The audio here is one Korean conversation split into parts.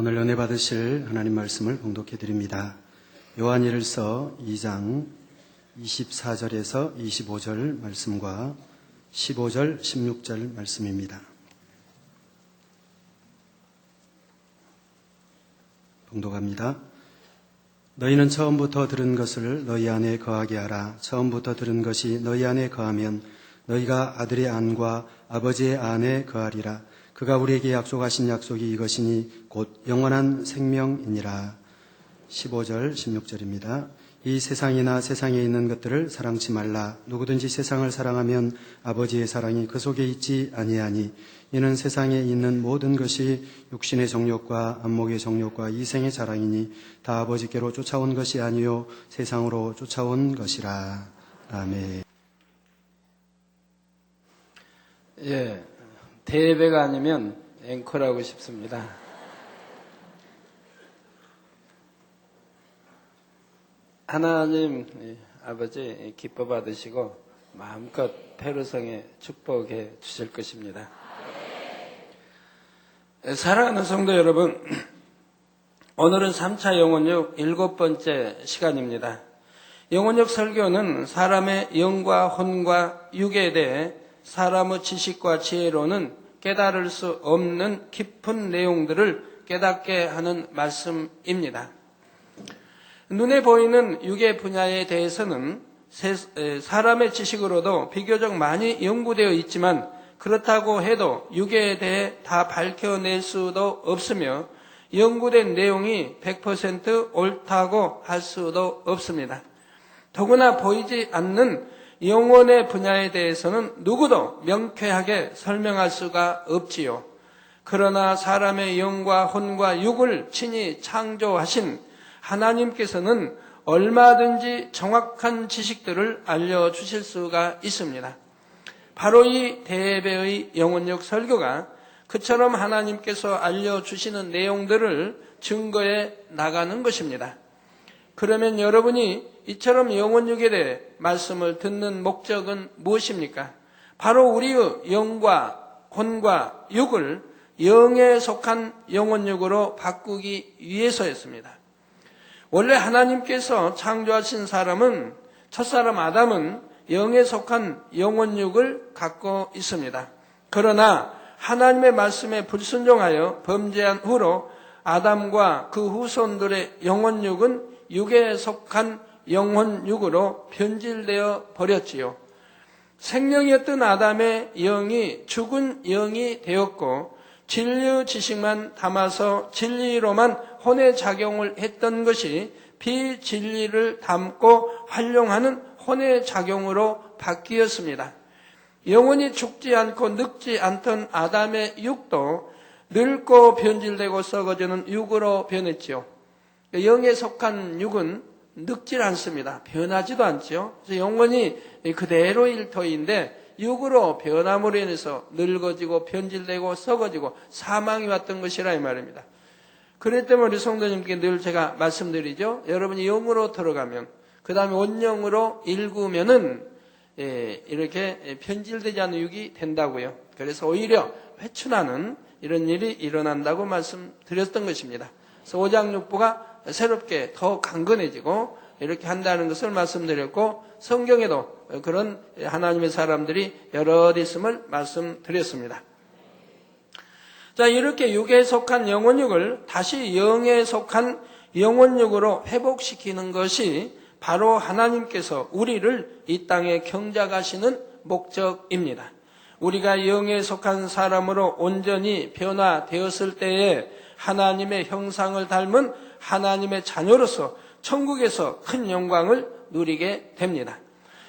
오늘 은혜 받으실 하나님 말씀을 봉독해 드립니다. 요한일서 2장 24절에서 25절 말씀과 15절, 16절 말씀입니다. 봉독합니다. 너희는 처음부터 들은 것을 너희 안에 거하게 하라. 처음부터 들은 것이 너희 안에 거하면 너희가 아들의 안과 아버지의 안에 거하리라. 그가 우리에게 약속하신 약속이 이것이니 곧 영원한 생명이니라. 15절, 16절입니다. 이 세상이나 세상에 있는 것들을 사랑치 말라. 누구든지 세상을 사랑하면 아버지의 사랑이 그 속에 있지 아니하니 이는 세상에 있는 모든 것이 육신의 정욕과 안목의 정욕과 이생의 자랑이니 다 아버지께로 쫓아온 것이 아니요 세상으로 쫓아온 것이라. 아멘. 예, 대예배가 아니면 앵콜하고 싶습니다. 하나님 아버지 기뻐 받으시고 마음껏 페루성에 축복해 주실 것입니다. 사랑하는 성도 여러분, 오늘은 3차 영혼육 7번째 시간입니다. 영혼육 설교는 사람의 영과 혼과 육에 대해 사람의 지식과 지혜로는 깨달을 수 없는 깊은 내용들을 깨닫게 하는 말씀입니다. 눈에 보이는 육의 분야에 대해서는 사람의 지식으로도 비교적 많이 연구되어 있지만 그렇다고 해도 육에 대해 다 밝혀낼 수도 없으며 연구된 내용이 100% 옳다고 할 수도 없습니다. 더구나 보이지 않는 영혼의 분야에 대해서는 누구도 명쾌하게 설명할 수가 없지요. 그러나 사람의 영과 혼과 육을 친히 창조하신 하나님께서는 얼마든지 정확한 지식들을 알려주실 수가 있습니다. 바로 이 대예배의 영혼육 설교가 그처럼 하나님께서 알려주시는 내용들을 증거해 나가는 것입니다. 그러면 여러분이 이처럼 영혼육에 대해 말씀을 듣는 목적은 무엇입니까? 바로 우리의 영과 혼과 육을 영에 속한 영혼육으로 바꾸기 위해서였습니다. 원래 하나님께서 창조하신 사람은, 첫사람 아담은 영에 속한 영혼육을 갖고 있습니다. 그러나 하나님의 말씀에 불순종하여 범죄한 후로 아담과 그 후손들의 영혼육은 육에 속한 영혼육으로 변질되어 버렸지요. 생명이었던 아담의 영이 죽은 영이 되었고 진리의 지식만 담아서 진리로만 혼의 작용을 했던 것이 비진리를 담고 활용하는 혼의 작용으로 바뀌었습니다. 영원히 죽지 않고 늙지 않던 아담의 육도 늙고 변질되고 썩어지는 육으로 변했지요. 영에 속한 육은 늙질 않습니다. 변하지도 않죠. 그래서 영원히 그대로일 터인데 육으로 변함으로 인해서 늙어지고 변질되고 썩어지고 사망이 왔던 것이라 이 말입니다. 그렇기 때문에 우리 성도님께 늘 제가 말씀드리죠. 여러분이 영으로 들어가면 그 다음에 원영으로 읽으면은 이렇게 변질되지 않은 육이 된다고요. 그래서 오히려 회춘하는 이런 일이 일어난다고 말씀드렸던 것입니다. 그래서 오장육부가 새롭게 더 강건해지고 이렇게 한다는 것을 말씀드렸고 성경에도 그런 하나님의 사람들이 여럿 있음을 말씀드렸습니다. 자, 이렇게 육에 속한 영혼육을 다시 영에 속한 영혼육으로 회복시키는 것이 바로 하나님께서 우리를 이 땅에 경작하시는 목적입니다. 우리가 영에 속한 사람으로 온전히 변화되었을 때에 하나님의 형상을 닮은 하나님의 자녀로서 천국에서 큰 영광을 누리게 됩니다.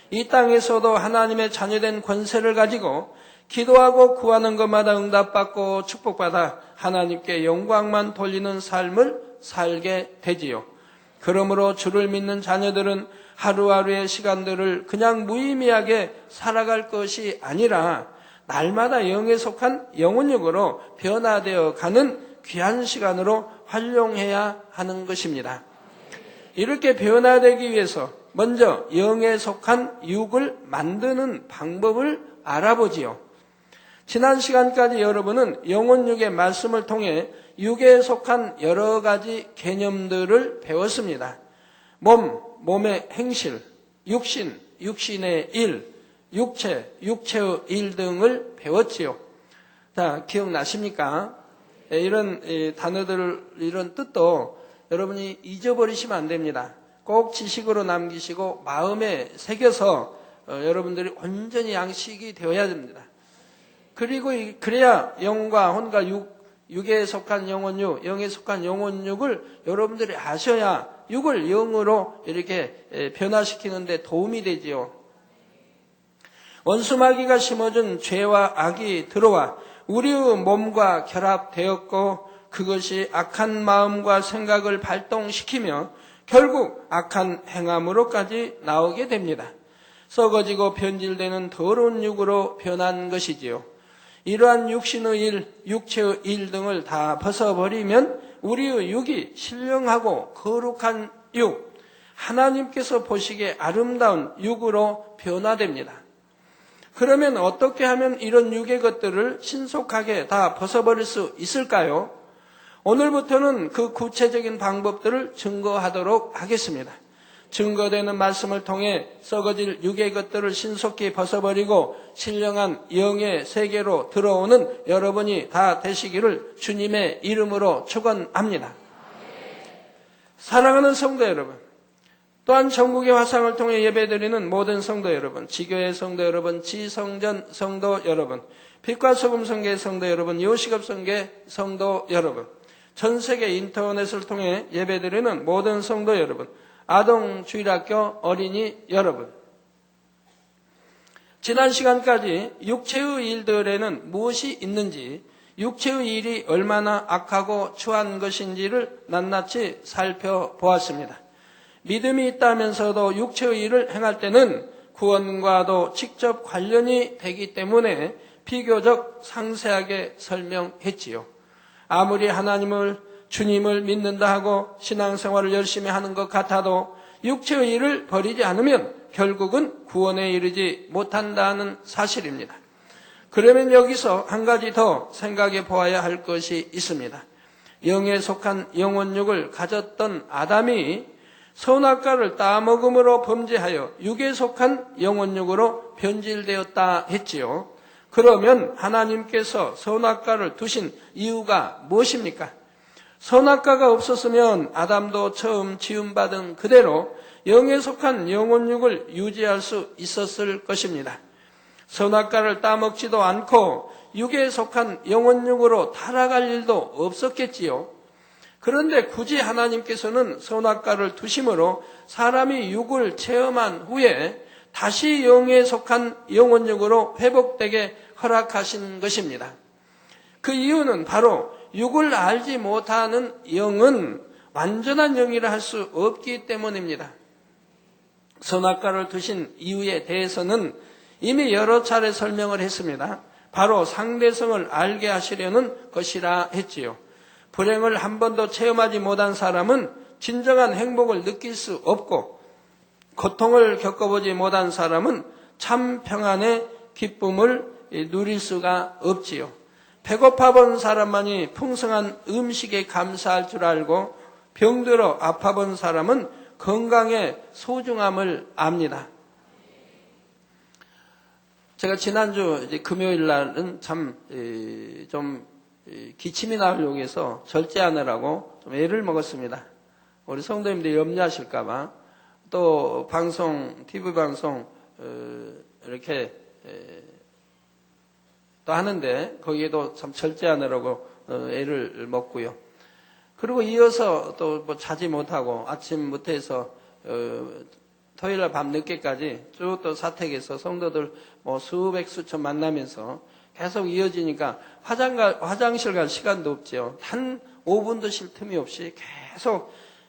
이 땅에서도 하나님의 자녀된 권세를 가지고 기도하고 구하는 것마다 응답받고 축복받아 하나님께 영광만 돌리는 삶을 살게 되지요. 그러므로 주를 믿는 자녀들은 하루하루의 시간들을 그냥 무의미하게 살아갈 것이 아니라 날마다 영에 속한 영혼육으로 변화되어 가는 귀한 시간으로 활용해야 하는 것입니다. 이렇게 변화되기 위해서 먼저 영에 속한 육을 만드는 방법을 알아보지요. 지난 시간까지 여러분은 영혼육의 말씀을 통해 육에 속한 여러 가지 개념들을 배웠습니다. 몸의 행실, 육신, 육신의 일, 육체, 육체의 일 등을 배웠지요. 자, 기억나십니까? 이런 단어들, 이런 뜻도 여러분이 잊어버리시면 안 됩니다. 꼭 지식으로 남기시고 마음에 새겨서 여러분들이 온전히 양식이 되어야 됩니다. 그리고 그래야 영과 혼과 육에 속한 영혼육, 영에 속한 영혼육을 여러분들이 아셔야 육을 영으로 이렇게 변화시키는 데 도움이 되지요. 원수마귀가 심어준 죄와 악이 들어와 우리의 몸과 결합되었고 그것이 악한 마음과 생각을 발동시키며 결국 악한 행함으로까지 나오게 됩니다. 썩어지고 변질되는 더러운 육으로 변한 것이지요. 이러한 육신의 일, 육체의 일 등을 다 벗어버리면 우리의 육이 신령하고 거룩한 육, 하나님께서 보시기에 아름다운 육으로 변화됩니다. 그러면 어떻게 하면 이런 육의 것들을 신속하게 다 벗어버릴 수 있을까요? 오늘부터는 그 구체적인 방법들을 증거하도록 하겠습니다. 증거되는 말씀을 통해 썩어질 육의 것들을 신속히 벗어버리고 신령한 영의 세계로 들어오는 여러분이 다 되시기를 주님의 이름으로 축원합니다. 사랑하는 성도 여러분, 또한 전국의 화상을 통해 예배드리는 모든 성도 여러분, 지교회 성도 여러분, 지성전 성도 여러분, 빛과 소금 성계 성도 여러분, 요식업 성계 성도 여러분, 전 세계 인터넷을 통해 예배드리는 모든 성도 여러분, 아동주일학교 어린이 여러분, 지난 시간까지 육체의 일들에는 무엇이 있는지, 육체의 일이 얼마나 악하고 추한 것인지를 낱낱이 살펴보았습니다. 믿음이 있다면서도 육체의 일을 행할 때는 구원과도 직접 관련이 되기 때문에 비교적 상세하게 설명했지요. 아무리 주님을 믿는다 하고 신앙생활을 열심히 하는 것 같아도 육체의 일을 버리지 않으면 결국은 구원에 이르지 못한다는 사실입니다. 그러면 여기서 한 가지 더 생각해 보아야 할 것이 있습니다. 영에 속한 영혼육을 가졌던 아담이 선악과를 따먹음으로 범죄하여 육에 속한 영혼육으로 변질되었다 했지요. 그러면 하나님께서 선악과를 두신 이유가 무엇입니까? 선악과가 없었으면 아담도 처음 지음받은 그대로 영에 속한 영혼육을 유지할 수 있었을 것입니다. 선악과를 따먹지도 않고 육에 속한 영혼육으로 타락할 일도 없었겠지요. 그런데 굳이 하나님께서는 선악과를 두심으로 사람이 육을 체험한 후에 다시 영에 속한 영혼육으로 회복되게 허락하신 것입니다. 그 이유는 바로 육을 알지 못하는 영은 완전한 영이라 할 수 없기 때문입니다. 선악과를 두신 이유에 대해서는 이미 여러 차례 설명을 했습니다. 바로 상대성을 알게 하시려는 것이라 했지요. 불행을 한 번도 체험하지 못한 사람은 진정한 행복을 느낄 수 없고, 고통을 겪어보지 못한 사람은 참 평안의 기쁨을 누릴 수가 없지요. 배고파 본 사람만이 풍성한 음식에 감사할 줄 알고, 병들어 아파 본 사람은 건강의 소중함을 압니다. 제가 지난주 금요일 날은 좀 기침이 나오려고 해서 절제하느라고 좀 애를 먹었습니다. 우리 성도님들이 염려하실까봐. 또 TV 방송 이렇게 또 하는데 거기에도 참 절제하느라고 애를 먹고요. 그리고 이어서 또 뭐 자지 못하고 아침부터 해서 토요일날 밤 늦게까지 쭉 또 사택에서 성도들 뭐 수백 수천 만나면서 계속 이어지니까 화장실 갈 시간도 없죠. 단 5분도 쉴 틈이 없이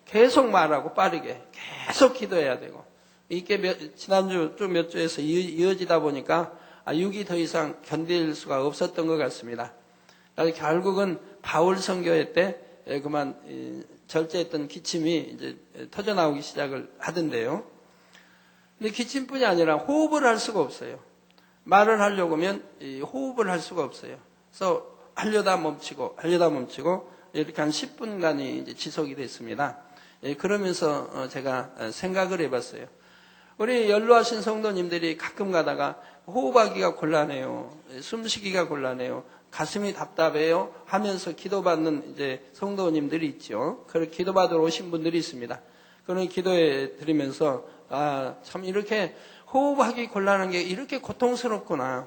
계속 말하고 빠르게 계속 기도해야 되고, 이게 지난주 좀 몇 주에서 이어지다 보니까 육이 더 이상 견딜 수가 없었던 것 같습니다. 그래서 결국은 바울 선교회 때 그만 절제했던 기침이 이제 터져 나오기 시작을 하던데요. 근데 기침뿐이 아니라 호흡을 할 수가 없어요. 말을 하려고 하면 호흡을 할 수가 없어요. 그래서 하려다 멈추고 이렇게 한 10분간이 이제 지속이 됐습니다. 그러면서 제가 생각을 해봤어요. 우리 연로하신 성도님들이 가끔 가다가 호흡하기가 곤란해요. 숨쉬기가 곤란해요. 가슴이 답답해요. 하면서 기도받는 이제 성도님들이 있죠. 그렇게 기도받으러 오신 분들이 있습니다. 그런 기도해 드리면서 참 이렇게 호흡하기 곤란한 게 이렇게 고통스럽구나.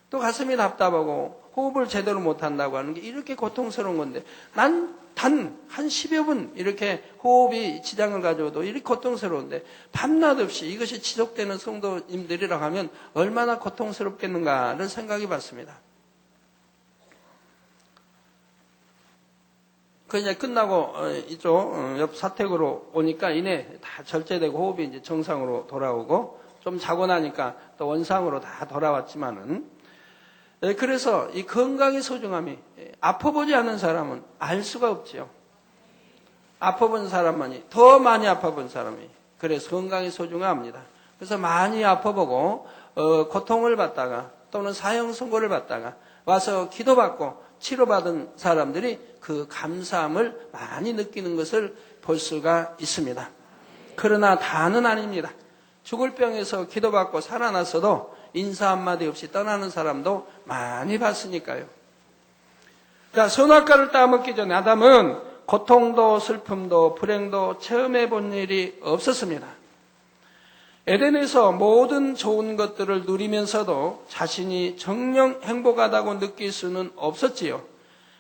또 가슴이 답답하고 호흡을 제대로 못한다고 하는 게 이렇게 고통스러운 건데 난 단 한 10여 분 이렇게 호흡이 지장을 가져도 이렇게 고통스러운데 밤낮 없이 이것이 지속되는 성도님들이라고 하면 얼마나 고통스럽겠는가를 생각해 봤습니다. 그 이제 끝나고 이쪽 옆 사택으로 오니까 이내 다 절제되고 호흡이 이제 정상으로 돌아오고 좀 자고 나니까 또 원상으로 다 돌아왔지만은 그래서 이 건강의 소중함이 아파보지 않은 사람은 알 수가 없지요. 아파본 사람만이 더 많이 아파본 사람이 그래서 건강이 소중합니다. 그래서 많이 아파보고 고통을 받다가 또는 사형 선고를 받다가 와서 기도받고 치료받은 사람들이 그 감사함을 많이 느끼는 것을 볼 수가 있습니다. 그러나 다는 아닙니다. 죽을 병에서 기도받고 살아났어도 인사 한마디 없이 떠나는 사람도 많이 봤으니까요. 자, 선악과를 따먹기 전에 아담은 고통도 슬픔도 불행도 체험해 본 일이 없었습니다. 에덴에서 모든 좋은 것들을 누리면서도 자신이 정녕 행복하다고 느낄 수는 없었지요.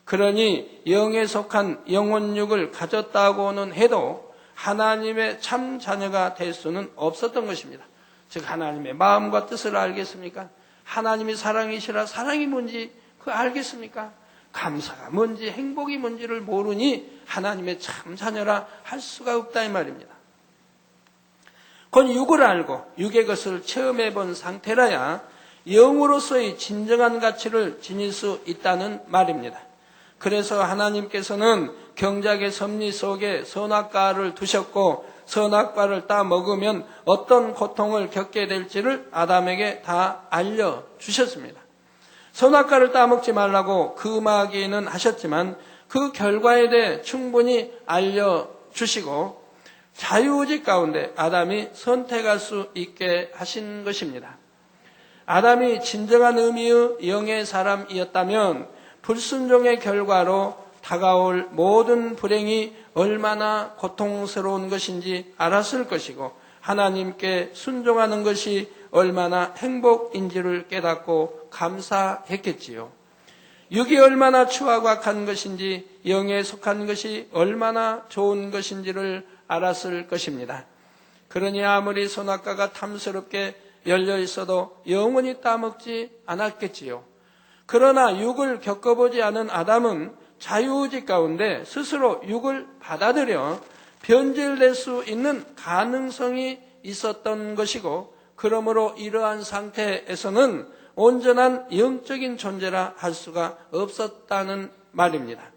그러니 영에 속한 영혼육을 가졌다고는 해도 하나님의 참 자녀가 될 수는 없었던 것입니다. 즉 하나님의 마음과 뜻을 알겠습니까? 하나님이 사랑이시라 사랑이 뭔지 그거 알겠습니까? 감사가 뭔지 행복이 뭔지를 모르니 하나님의 참 자녀라 할 수가 없다 이 말입니다. 곧 육을 알고 육의 것을 체험해 본 상태라야 영으로서의 진정한 가치를 지닐 수 있다는 말입니다. 그래서 하나님께서는 경작의 섭리 속에 선악과를 두셨고 선악과를 따 먹으면 어떤 고통을 겪게 될지를 아담에게 다 알려주셨습니다. 선악과를 따 먹지 말라고 금하기는 하셨지만 그 결과에 대해 충분히 알려주시고 자유의지 가운데 아담이 선택할 수 있게 하신 것입니다. 아담이 진정한 의미의 영의 사람이었다면 불순종의 결과로 다가올 모든 불행이 얼마나 고통스러운 것인지 알았을 것이고 하나님께 순종하는 것이 얼마나 행복인지를 깨닫고 감사했겠지요. 육이 얼마나 추하고 악한 것인지 영에 속한 것이 얼마나 좋은 것인지를 알았을 것입니다. 그러니 아무리 선악과가 탐스럽게 열려 있어도 영원히 따먹지 않았겠지요. 그러나 육을 겪어보지 않은 아담은 자유의지 가운데 스스로 육을 받아들여 변질될 수 있는 가능성이 있었던 것이고 그러므로 이러한 상태에서는 온전한 영적인 존재라 할 수가 없었다는 말입니다.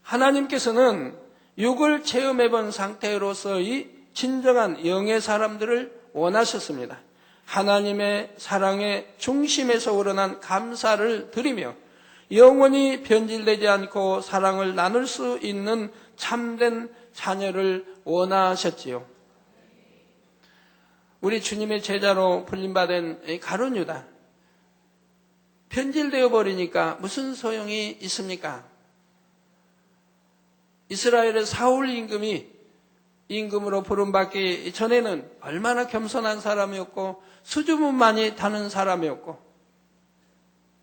하나님께서는 육을 체험해본 상태로서의 진정한 영의 사람들을 원하셨습니다. 하나님의 사랑의 중심에서 우러난 감사를 드리며 영원히 변질되지 않고 사랑을 나눌 수 있는 참된 자녀를 원하셨지요. 우리 주님의 제자로 불림받은 가룟 유다. 변질되어 버리니까 무슨 소용이 있습니까? 이스라엘의 사울 임금으로 부름받기 전에는 얼마나 겸손한 사람이었고 수줍음만이 타는 사람이었고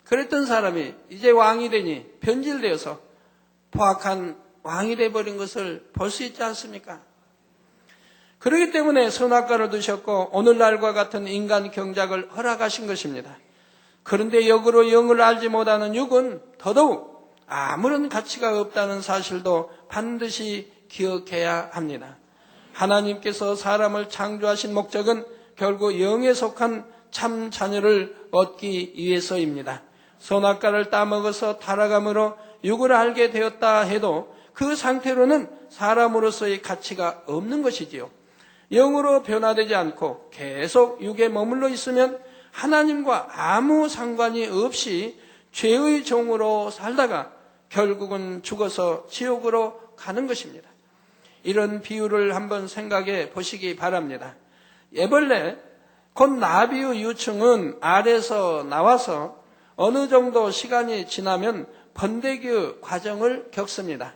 그랬던 사람이 이제 왕이 되니 변질되어서 포악한 왕이 되어버린 것을 볼 수 있지 않습니까? 그렇기 때문에 선악과를 두셨고 오늘날과 같은 인간 경작을 허락하신 것입니다. 그런데 역으로 영을 알지 못하는 육은 더더욱 아무런 가치가 없다는 사실도 반드시 기억해야 합니다. 하나님께서 사람을 창조하신 목적은 결국 영에 속한 참 자녀를 얻기 위해서입니다. 선악과를 따먹어서 타락함으로 육을 알게 되었다 해도 그 상태로는 사람으로서의 가치가 없는 것이지요. 영으로 변화되지 않고 계속 육에 머물러 있으면 하나님과 아무 상관이 없이 죄의 종으로 살다가 결국은 죽어서 지옥으로 가는 것입니다. 이런 비유를 한번 생각해 보시기 바랍니다. 애벌레, 곧 나비의 유충은 알에서 나와서 어느 정도 시간이 지나면 번데기의 과정을 겪습니다.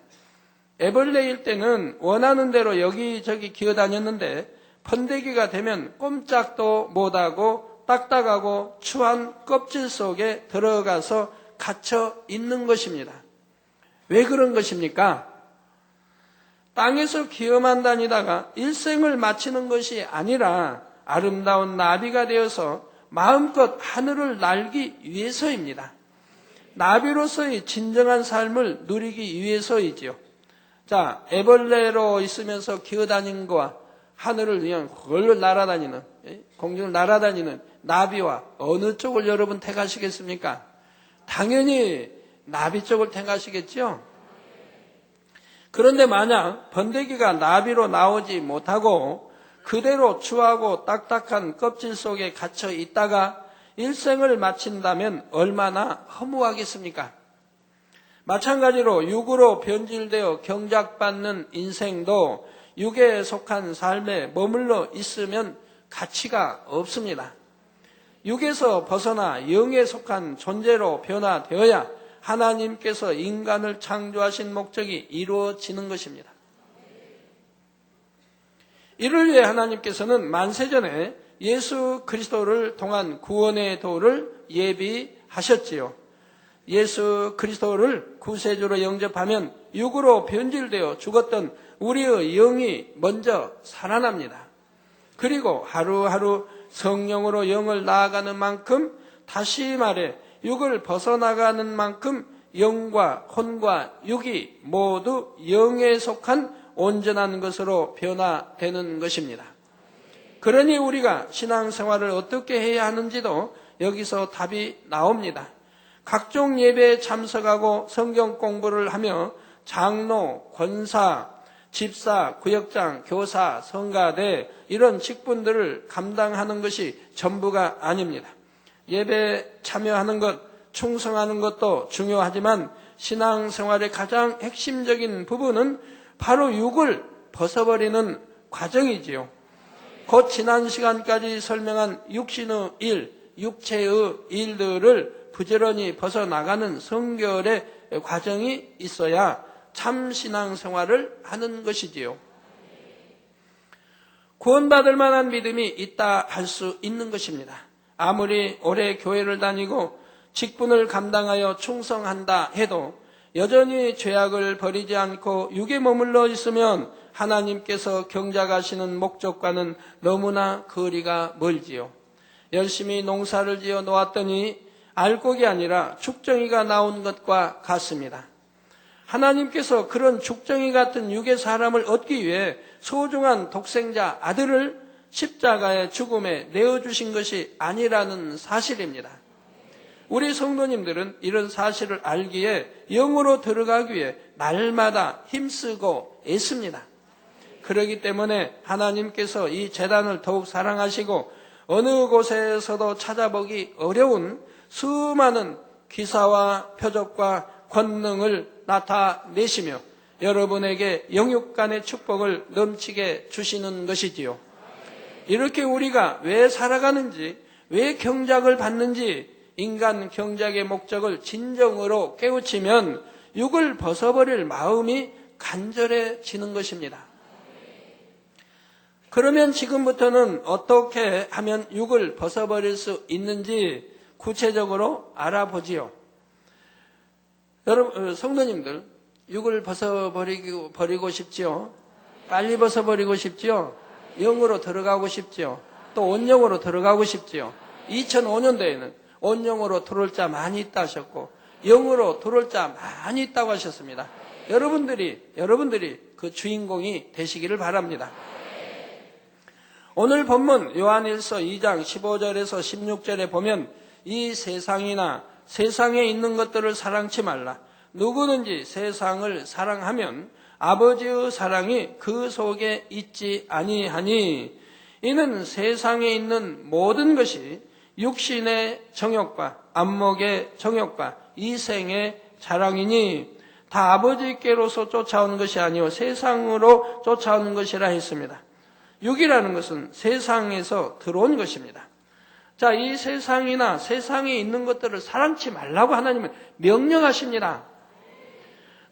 애벌레일 때는 원하는 대로 여기저기 기어다녔는데 번데기가 되면 꼼짝도 못하고 딱딱하고 추한 껍질 속에 들어가서 갇혀 있는 것입니다. 왜 그런 것입니까? 땅에서 기어만 다니다가 일생을 마치는 것이 아니라 아름다운 나비가 되어서 마음껏 하늘을 날기 위해서입니다. 나비로서의 진정한 삶을 누리기 위해서이지요. 자, 애벌레로 있으면서 기어다니는 거와 하늘을 그냥 그걸로 날아다니는, 공중을 날아다니는 나비와 어느 쪽을 여러분 택하시겠습니까? 당연히 나비 쪽을 택하시겠죠? 그런데 만약 번데기가 나비로 나오지 못하고 그대로 추하고 딱딱한 껍질 속에 갇혀 있다가 일생을 마친다면 얼마나 허무하겠습니까? 마찬가지로 육으로 변질되어 경작받는 인생도 육에 속한 삶에 머물러 있으면 가치가 없습니다. 육에서 벗어나 영에 속한 존재로 변화되어야 하나님께서 인간을 창조하신 목적이 이루어지는 것입니다. 이를 위해 하나님께서는 만세전에 예수 그리스도를 통한 구원의 도를 예비하셨지요. 예수 그리스도를 구세주로 영접하면 육으로 변질되어 죽었던 우리의 영이 먼저 살아납니다. 그리고 하루하루 성령으로 영을 나아가는 만큼, 다시 말해 육을 벗어나가는 만큼 영과 혼과 육이 모두 영에 속한 온전한 것으로 변화되는 것입니다. 그러니 우리가 신앙생활을 어떻게 해야 하는지도 여기서 답이 나옵니다. 각종 예배에 참석하고 성경 공부를 하며 장로, 권사, 집사, 구역장, 교사, 성가대 이런 직분들을 감당하는 것이 전부가 아닙니다. 예배에 참여하는 것, 충성하는 것도 중요하지만 신앙생활의 가장 핵심적인 부분은 바로 육을 벗어버리는 과정이지요. 곧 지난 시간까지 설명한 육신의 일, 육체의 일들을 부지런히 벗어나가는 성결의 과정이 있어야 참 신앙생활을 하는 것이지요. 구원받을 만한 믿음이 있다 할 수 있는 것입니다. 아무리 오래 교회를 다니고 직분을 감당하여 충성한다 해도 여전히 죄악을 버리지 않고 육에 머물러 있으면 하나님께서 경작하시는 목적과는 너무나 거리가 멀지요. 열심히 농사를 지어 놓았더니 알곡이 아니라 죽정이가 나온 것과 같습니다. 하나님께서 그런 죽정이 같은 육의 사람을 얻기 위해 소중한 독생자 아들을 십자가의 죽음에 내어주신 것이 아니라는 사실입니다. 우리 성도님들은 이런 사실을 알기에 영으로 들어가기 위해 날마다 힘쓰고 애씁니다. 그렇기 때문에 하나님께서 이 제단을 더욱 사랑하시고 어느 곳에서도 찾아보기 어려운 수많은 기사와 표적과 권능을 나타내시며 여러분에게 영육간의 축복을 넘치게 주시는 것이지요. 이렇게 우리가 왜 살아가는지, 왜 경작을 받는지 인간 경작의 목적을 진정으로 깨우치면 육을 벗어버릴 마음이 간절해지는 것입니다. 그러면 지금부터는 어떻게 하면 육을 벗어버릴 수 있는지 구체적으로 알아보지요. 여러분, 성도님들, 육을 벗어버리고 싶지요? 빨리 벗어버리고 싶지요? 영으로 들어가고 싶지요? 또 온영으로 들어가고 싶지요? 2005년도에는 온영으로 들어올 자 많이 있다 하셨고 영으로 들어올 자 많이 있다고 하셨습니다. 여러분들이 그 주인공이 되시기를 바랍니다. 오늘 본문 요한일서 2장 15절에서 16절에 보면 이 세상이나 세상에 있는 것들을 사랑치 말라. 누구든지 세상을 사랑하면 아버지의 사랑이 그 속에 있지 아니하니 이는 세상에 있는 모든 것이 육신의 정욕과 안목의 정욕과 이생의 자랑이니 다 아버지께로서 쫓아온 것이 아니요 세상으로 쫓아오는 것이라 했습니다. 육이라는 것은 세상에서 들어온 것입니다. 자, 이 세상이나 세상에 있는 것들을 사랑치 말라고 하나님은 명령하십니다.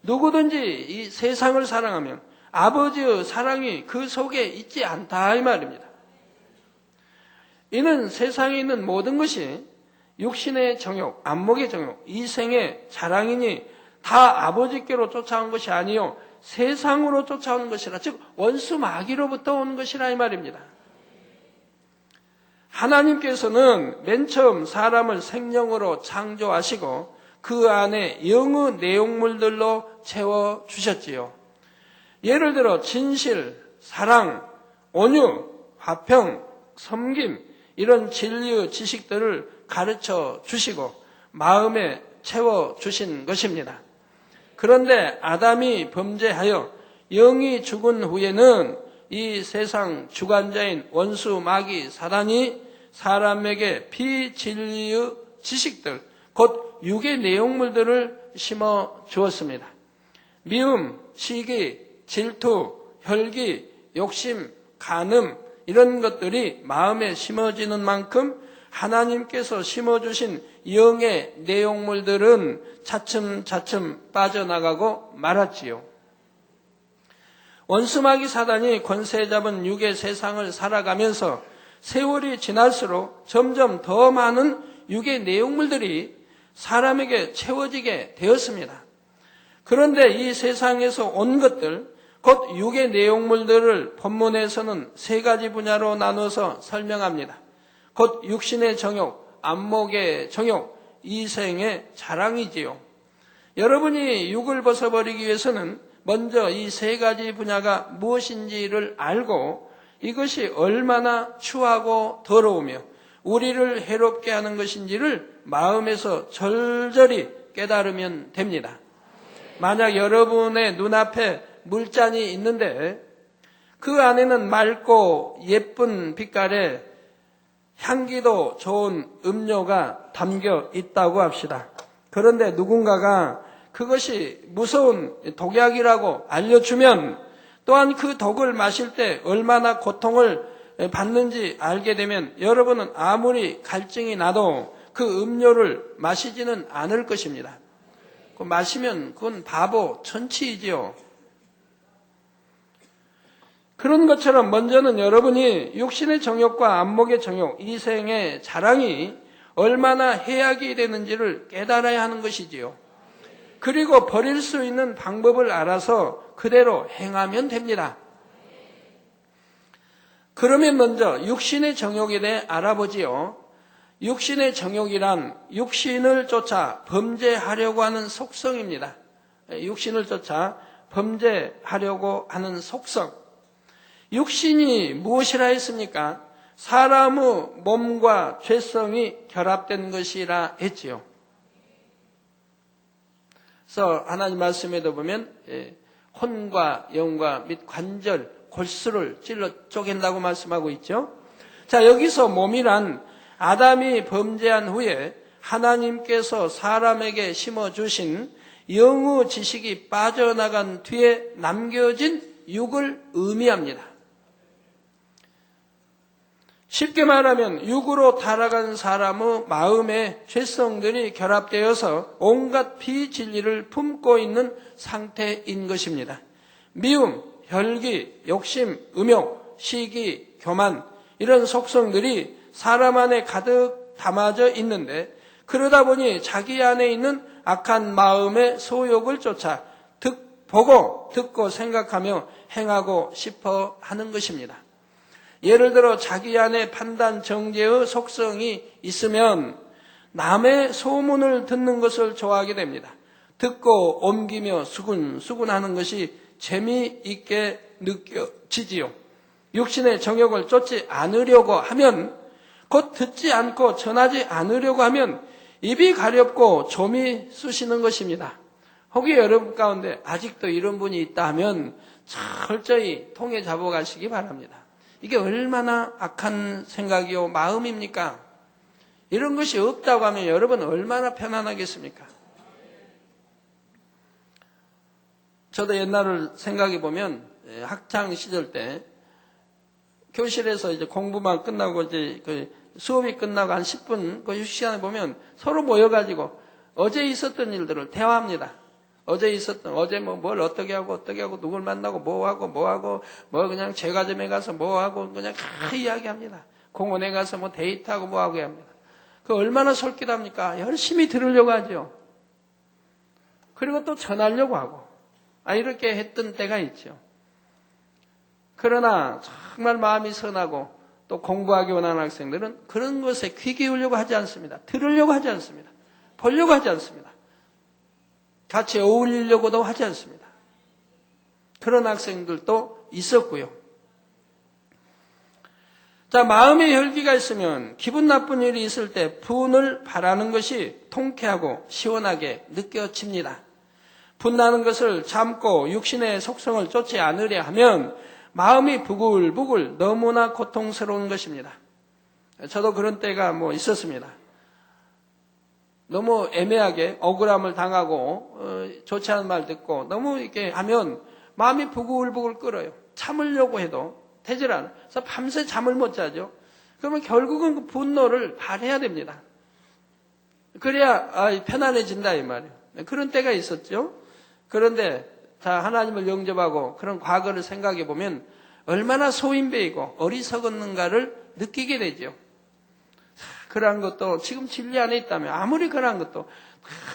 누구든지 이 세상을 사랑하면 아버지의 사랑이 그 속에 있지 않다 이 말입니다. 이는 세상에 있는 모든 것이 육신의 정욕, 안목의 정욕, 이생의 자랑이니 다 아버지께로 쫓아온 것이 아니요 세상으로 쫓아오는 것이라, 즉 원수 마귀로부터 온 것이라 이 말입니다. 하나님께서는 맨 처음 사람을 생명으로 창조하시고 그 안에 영의 내용물들로 채워주셨지요. 예를 들어 진실, 사랑, 온유, 화평, 섬김 이런 진리의 지식들을 가르쳐 주시고 마음에 채워주신 것입니다. 그런데 아담이 범죄하여 영이 죽은 후에는 이 세상 주관자인 원수 마귀 사단이 사람에게 비진리의 지식들, 곧 육의 내용물들을 심어 주었습니다. 미움, 시기, 질투, 혈기, 욕심, 간음 이런 것들이 마음에 심어지는 만큼 하나님께서 심어주신 영의 내용물들은 차츰차츰 빠져나가고 말았지요. 원수마귀 사단이 권세 잡은 육의 세상을 살아가면서 세월이 지날수록 점점 더 많은 육의 내용물들이 사람에게 채워지게 되었습니다. 그런데 이 세상에서 온 것들, 곧 육의 내용물들을 본문에서는 세 가지 분야로 나눠서 설명합니다. 곧 육신의 정욕, 안목의 정욕, 이생의 자랑이지요. 여러분이 육을 벗어버리기 위해서는 먼저 이 세 가지 분야가 무엇인지를 알고 이것이 얼마나 추하고 더러우며 우리를 해롭게 하는 것인지를 마음에서 절절히 깨달으면 됩니다. 만약 여러분의 눈앞에 물잔이 있는데 그 안에는 맑고 예쁜 빛깔의 향기도 좋은 음료가 담겨 있다고 합시다. 그런데 누군가가 그것이 무서운 독약이라고 알려주면 또한 그 독을 마실 때 얼마나 고통을 받는지 알게 되면 여러분은 아무리 갈증이 나도 그 음료를 마시지는 않을 것입니다. 마시면 그건 바보 천치이지요. 그런 것처럼 먼저는 여러분이 육신의 정욕과 안목의 정욕, 이생의 자랑이 얼마나 해악이 되는지를 깨달아야 하는 것이지요. 그리고 버릴 수 있는 방법을 알아서 그대로 행하면 됩니다. 그러면 먼저 육신의 정욕에 대해 알아보지요. 육신의 정욕이란 육신을 쫓아 범죄하려고 하는 속성입니다. 육신을 쫓아 범죄하려고 하는 속성. 육신이 무엇이라 했습니까? 사람의 몸과 죄성이 결합된 것이라 했지요. 그래서 하나님 말씀에도 보면 혼과 영과 및 관절, 골수를 찔러 쪼갠다고 말씀하고 있죠. 자, 여기서 몸이란 아담이 범죄한 후에 하나님께서 사람에게 심어주신 영의 지식이 빠져나간 뒤에 남겨진 육을 의미합니다. 쉽게 말하면 육으로 타락한 사람의 마음에 죄성들이 결합되어서 온갖 비진리를 품고 있는 상태인 것입니다. 미움, 혈기, 욕심, 음욕, 시기, 교만 이런 속성들이 사람 안에 가득 담아져 있는데 그러다 보니 자기 안에 있는 악한 마음의 소욕을 쫓아 보고 듣고 생각하며 행하고 싶어 하는 것입니다. 예를 들어 자기 안에 판단 정죄의 속성이 있으면 남의 소문을 듣는 것을 좋아하게 됩니다. 듣고 옮기며 수군수군하는 것이 재미있게 느껴지지요. 육신의 정욕을 쫓지 않으려고 하면, 곧 듣지 않고 전하지 않으려고 하면 입이 가렵고 좀이 쑤시는 것입니다. 혹시 여러분 가운데 아직도 이런 분이 있다 하면 철저히 통해 잡아가시기 바랍니다. 이게 얼마나 악한 생각이요 마음입니까? 이런 것이 없다고 하면 여러분 얼마나 편안하겠습니까? 저도 옛날을 생각해 보면 학창 시절 때 교실에서 이제 공부만 끝나고 이제 그 수업이 끝나고 한 10분 그 휴식 시간에 보면 서로 모여가지고 어제 있었던 일들을 대화합니다. 어제 뭘 어떻게 하고 누굴 만나고 뭐 하고 그냥 제과점에 가서 뭐 하고 그냥 다 이야기합니다. 공원에 가서 뭐 데이트하고 뭐 하고 합니다. 그 얼마나 솔깃합니까? 열심히 들으려고 하죠. 그리고 또 전하려고 하고. 이렇게 했던 때가 있죠. 그러나 정말 마음이 선하고 또 공부하기 원하는 학생들은 그런 것에 귀 기울려고 하지 않습니다. 들으려고 하지 않습니다. 보려고 하지 않습니다. 같이 어울리려고도 하지 않습니다. 그런 학생들도 있었고요. 자, 마음의 혈기가 있으면 기분 나쁜 일이 있을 때 분을 바라는 것이 통쾌하고 시원하게 느껴집니다. 분나는 것을 참고 육신의 속성을 쫓지 않으려 하면 마음이 부글부글 너무나 고통스러운 것입니다. 저도 그런 때가 있었습니다. 너무 애매하게 억울함을 당하고 좋지 않은 말 듣고 너무 이렇게 하면 마음이 부글부글 끓어요. 참으려고 해도 되질 않아요. 그래서 밤새 잠을 못 자죠. 그러면 결국은 그 분노를 발해야 됩니다. 그래야 편안해진다 이 말이에요. 그런 때가 있었죠. 그런데 하나님을 영접하고 그런 과거를 생각해 보면 얼마나 소인배이고 어리석었는가를 느끼게 되죠. 그러한 것도 지금 진리 안에 있다면 아무리 그러한 것도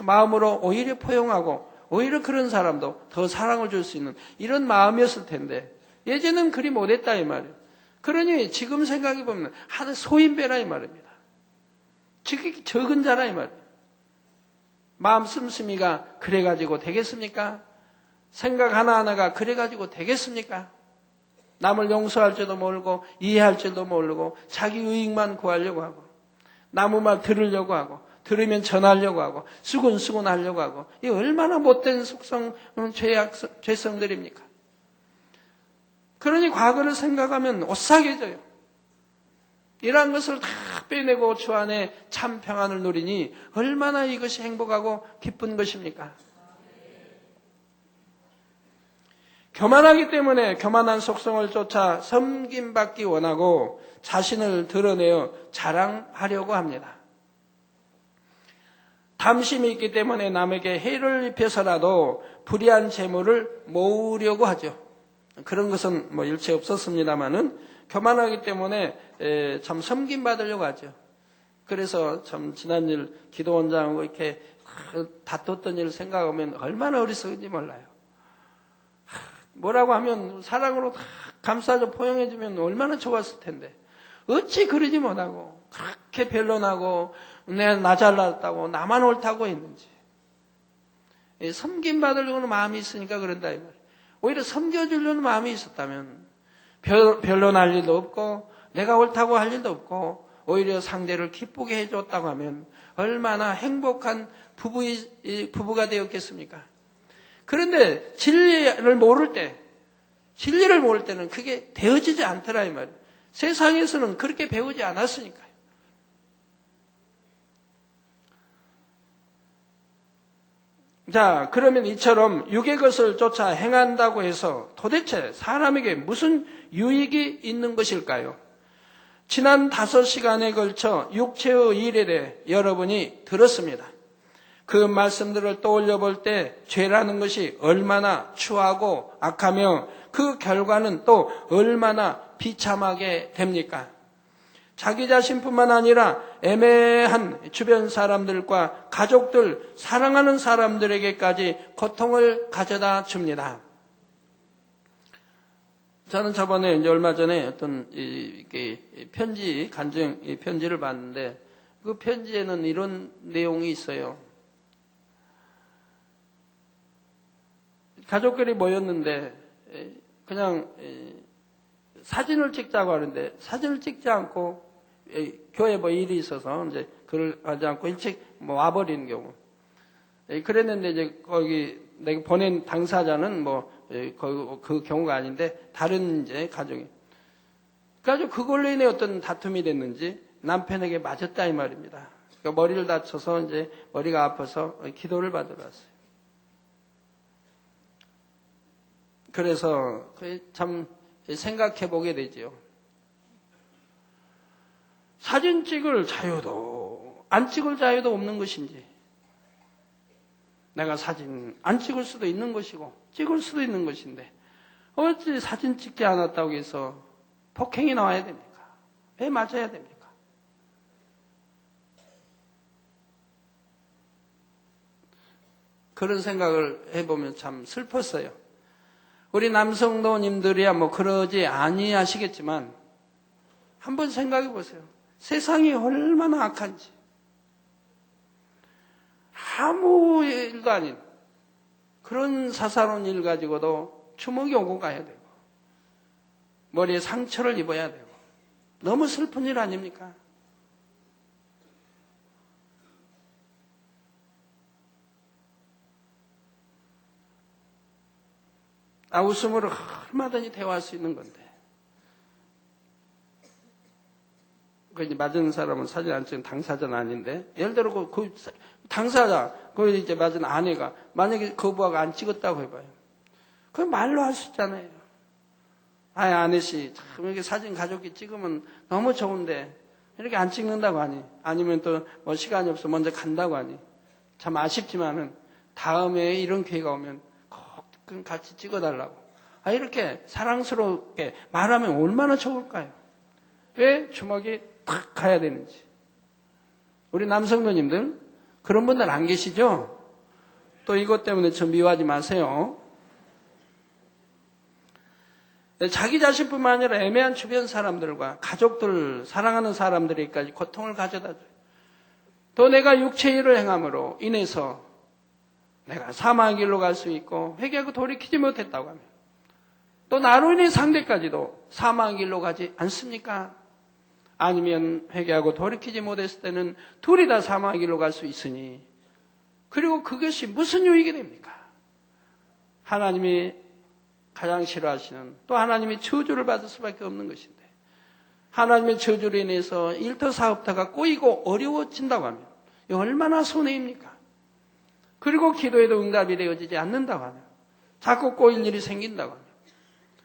마음으로 오히려 포용하고 오히려 그런 사람도 더 사랑을 줄 수 있는 이런 마음이었을 텐데 예전엔 그리 못했다 이 말이에요. 그러니 지금 생각해 보면 하나 소인배라 이 말입니다. 적은 자라 이 말이에요. 마음 씀씀이가 그래가지고 되겠습니까? 생각 하나하나가 그래가지고 되겠습니까? 남을 용서할 줄도 모르고 이해할 줄도 모르고 자기 이익만 구하려고 하고 남의 말 들으려고 하고 들으면 전하려고 하고 수군수군 하려고 하고 이 얼마나 못된 속성 죄성들입니까? 그러니 과거를 생각하면 오싹해져요. 이러한 것을 다 빼내고 주 안에 참 평안을 누리니 얼마나 이것이 행복하고 기쁜 것입니까? 교만하기 때문에 교만한 속성을 쫓아 섬김받기 원하고 자신을 드러내어 자랑하려고 합니다. 탐심이 있기 때문에 남에게 해를 입혀서라도 불의한 재물을 모으려고 하죠. 그런 것은 일체 없었습니다마는 교만하기 때문에 참 섬김받으려고 하죠. 그래서 참 지난일 기도원장하고 이렇게 다퉜던 일을 생각하면 얼마나 어리석은지 몰라요. 뭐라고 하면 사랑으로 다 감싸줘 포용해주면 얼마나 좋았을 텐데 어찌 그러지 못하고 그렇게 변론하고 나 잘났다고 나만 옳다고 했는지. 섬김받으려는 마음이 있으니까 그런다 이 말이에요. 오히려 섬겨주려는 마음이 있었다면 변론할 일도 없고 내가 옳다고 할 일도 없고 오히려 상대를 기쁘게 해줬다고 하면 얼마나 행복한 부부가 되었겠습니까? 그런데 진리를 모를 때는 그게 되어지지 않더라 이 말이에요. 세상에서는 그렇게 배우지 않았으니까요. 자, 그러면 이처럼 육의 것을 쫓아 행한다고 해서 도대체 사람에게 무슨 유익이 있는 것일까요? 지난 5시간에 걸쳐 육체의 일에 대해 여러분이 들었습니다. 그 말씀들을 떠올려 볼 때 죄라는 것이 얼마나 추하고 악하며 그 결과는 또 얼마나 비참하게 됩니까? 자기 자신뿐만 아니라 애매한 주변 사람들과 가족들, 사랑하는 사람들에게까지 고통을 가져다 줍니다. 저는 저번에 얼마 전에 어떤 편지, 간증 편지를 봤는데 그 편지에는 이런 내용이 있어요. 가족들이 모였는데 그냥 사진을 찍자고 하는데 사진을 찍지 않고 교회 일이 있어서 이제 그걸 하지 않고 일찍 와버리는 경우. 그랬는데 이제 거기 내가 보낸 당사자는 그 경우가 아닌데 다른 이제 가정이. 그래가지고 그걸로 인해 어떤 다툼이 됐는지 남편에게 맞았다 이 말입니다. 그러니까 머리를 다쳐서 이제 머리가 아파서 기도를 받으러 왔어요. 그래서 참 생각해 보게 되지요. 사진 찍을 자유도 안 찍을 자유도 없는 것인지, 내가 사진 안 찍을 수도 있는 것이고 찍을 수도 있는 것인데 어찌 사진 찍지 않았다고 해서 폭행이 나와야 됩니까? 왜 맞아야 됩니까? 그런 생각을 해보면 참 슬펐어요. 우리 남성도님들이야 뭐 그러지 아니하시겠지만 한번 생각해 보세요. 세상이 얼마나 악한지. 아무 일도 아닌 그런 사사로운 일 가지고도 주먹이 오고 가야 되고 머리에 상처를 입어야 되고 너무 슬픈 일 아닙니까? 웃음으로 얼마든지 대화할 수 있는 건데 그 이제 맞은 사람은 사진 안 찍은 당사자는 아닌데 예를 들어 그 당사자 그 이제 맞은 아내가 만약에 거부하고 안 찍었다고 해봐요. 그 말로 할 수 있잖아요. 아내씨 참 이렇게 사진 가족이 찍으면 너무 좋은데 이렇게 안 찍는다고 하니 아니면 또 뭐 시간이 없어 먼저 간다고 하니 참 아쉽지만은 다음에 이런 기회가 오면 꼭 같이 찍어달라고 이렇게 사랑스럽게 말하면 얼마나 좋을까요? 왜 주먹이 탁 가야 되는지. 우리 남성도님들 그런 분들 안 계시죠? 또 이것 때문에 저 미워하지 마세요. 자기 자신뿐만 아니라 애매한 주변 사람들과 가족들, 사랑하는 사람들에게까지 고통을 가져다 줘요. 또 내가 육체의 일을 행함으로 인해서 내가 사망의 길로 갈 수 있고 회개하고 돌이키지 못했다고 하면 또 나로 인해 상대까지도 사망의 길로 가지 않습니까? 아니면 회개하고 돌이키지 못했을 때는 둘이 다 사망의 길로 갈 수 있으니 그리고 그것이 무슨 유익이 됩니까? 하나님이 가장 싫어하시는 또 하나님이 저주를 받을 수밖에 없는 것인데 하나님의 저주로 인해서 일터 사업터가 꼬이고 어려워진다고 하면 얼마나 손해입니까? 그리고 기도에도 응답이 되어지지 않는다고 하면 자꾸 꼬일 일이 생긴다고 하면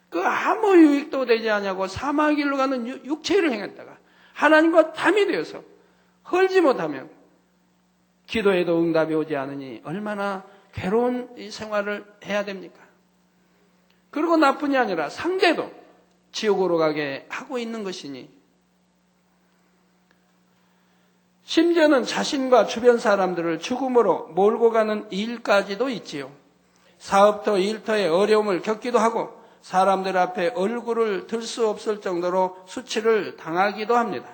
그 아무 유익도 되지 않냐고 사망의 길로 가는 육체를 행했다가 하나님과 담이 되어서 헐지 못하면 기도에도 응답이 오지 않으니 얼마나 괴로운 이 생활을 해야 됩니까? 그리고 나뿐이 아니라 상대도 지옥으로 가게 하고 있는 것이니 심지어는 자신과 주변 사람들을 죽음으로 몰고 가는 일까지도 있지요. 사업터, 일터에 어려움을 겪기도 하고 사람들 앞에 얼굴을 들 수 없을 정도로 수치를 당하기도 합니다.